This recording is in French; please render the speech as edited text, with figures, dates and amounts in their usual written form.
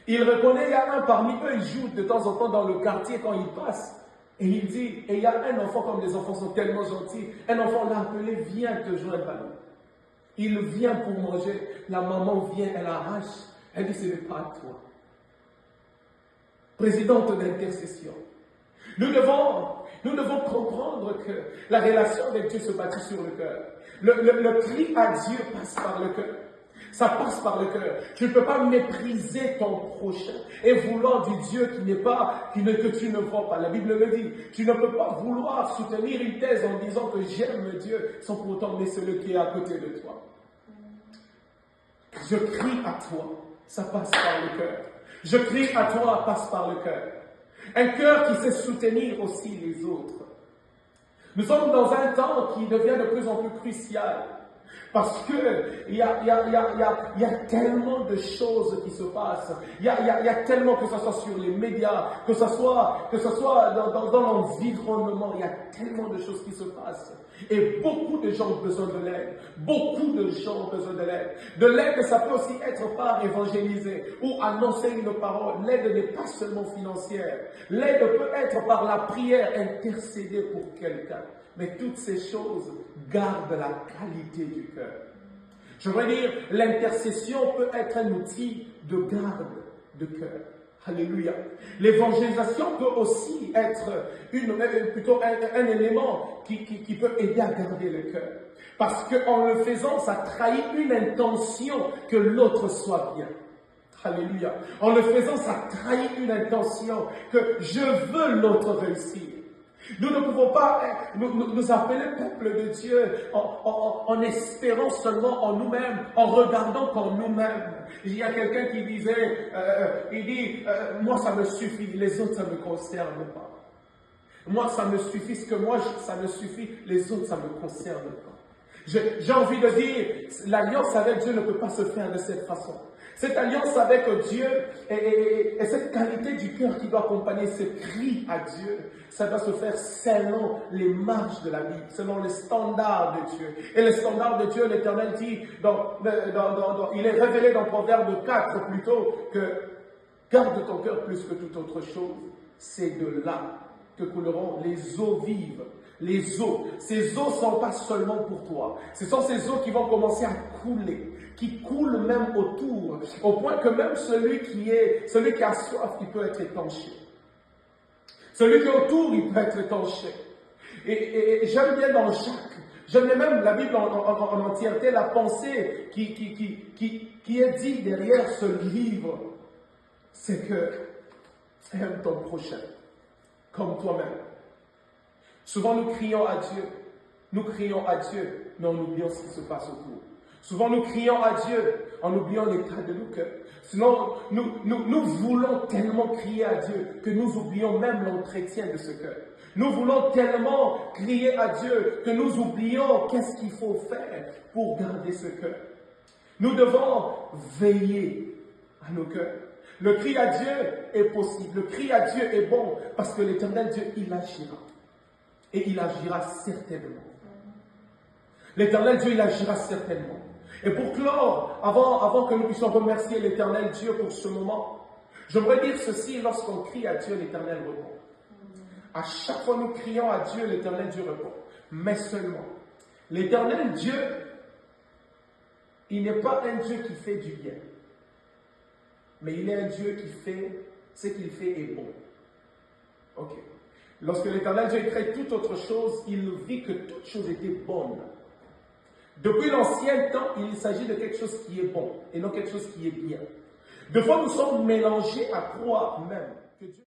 Il reconnaît, il y a un parmi eux, il joue de temps en temps dans le quartier quand il passe. Et il dit, et il y a un enfant, comme les enfants sont tellement gentils, un enfant l'a appelé, viens te joindre à nous. Il vient pour manger, la maman vient, elle arrache, elle dit, ce n'est pas à toi. Présidente d'intercession. Nous devons comprendre que la relation avec Dieu se bâtit sur le cœur. Le cri à Dieu passe par le cœur. Ça passe par le cœur. Tu ne peux pas mépriser ton prochain et vouloir du Dieu que tu ne vois pas. La Bible le dit. Tu ne peux pas vouloir soutenir une thèse en disant que j'aime Dieu sans pour autant aimer celui qui est à côté de toi. Je crie à toi, ça passe par le cœur. Je crie à toi, passe par le cœur. Un cœur qui sait soutenir aussi les autres. Nous sommes dans un temps qui devient de plus en plus crucial. Parce que il y a tellement de choses qui se passent. Il y a tellement, que ce soit sur les médias, que ce soit dans l'environnement, il y a tellement de choses qui se passent. Et beaucoup de gens ont besoin de l'aide. Beaucoup de gens ont besoin de l'aide. De l'aide, ça peut aussi être par évangéliser ou annoncer une parole. L'aide n'est pas seulement financière. L'aide peut être par la prière, intercéder pour quelqu'un. Mais toutes ces choses gardent la qualité du cœur. Je veux dire, l'intercession peut être un outil de garde de cœur. Alléluia. L'évangélisation peut aussi être un élément qui peut aider à garder le cœur. Parce qu'en le faisant, ça trahit une intention que l'autre soit bien. Alléluia. En le faisant, ça trahit une intention que je veux l'autre réussir. Nous ne pouvons pas nous appeler peuple de Dieu en espérant seulement en nous-mêmes, en regardant qu'en nous-mêmes. Il y a quelqu'un qui disait, moi ça me suffit, les autres ça ne me concerne pas. Moi ça me suffit, ça me suffit, les autres ça ne me concerne pas. J'ai envie de dire, l'alliance avec Dieu ne peut pas se faire de cette façon. Cette alliance avec Dieu et cette qualité du cœur qui doit accompagner ce cri à Dieu, ça doit se faire selon les marges de la Bible, selon les standards de Dieu. Et les standards de Dieu, l'Éternel dit, il est révélé dans Proverbe 4 plutôt que garde ton cœur plus que toute autre chose. C'est de là que couleront les eaux vives. Les eaux. Ces eaux ne sont pas seulement pour toi. Ce sont ces eaux qui vont commencer à couler, qui coulent même autour, au point que même celui qui a soif, il peut être étanché. Celui qui est autour, il peut être étanché. Et j'aime bien dans Jacques, j'aime même la Bible en entièreté, la pensée qui est dit derrière ce livre, c'est que aime ton prochain comme toi-même. Souvent nous crions à Dieu, mais on oublie ce qui se passe autour. Souvent nous crions à Dieu en oubliant l'état de nos cœurs. Sinon, nous voulons tellement crier à Dieu que nous oublions même l'entretien de ce cœur. Nous voulons tellement crier à Dieu que nous oublions qu'est-ce qu'il faut faire pour garder ce cœur. Nous devons veiller à nos cœurs. Le cri à Dieu est possible. Le cri à Dieu est bon parce que l'Éternel Dieu, il agira. Et il agira certainement. L'Éternel Dieu, il agira certainement. Et pour clore, avant que nous puissions remercier l'Éternel Dieu pour ce moment, j'aimerais dire ceci, lorsqu'on crie à Dieu, l'Éternel répond. À chaque fois que nous crions à Dieu, l'Éternel Dieu répond. Mais seulement, l'Éternel Dieu, il n'est pas un Dieu qui fait du bien. Mais il est un Dieu qui fait ce qu'il fait est bon. Ok. Lorsque l'Éternel Dieu crée toute autre chose, il vit que toute chose était bonne. Depuis l'ancien temps, il s'agit de quelque chose qui est bon et non quelque chose qui est bien. Des fois, nous sommes mélangés à croire même que Dieu...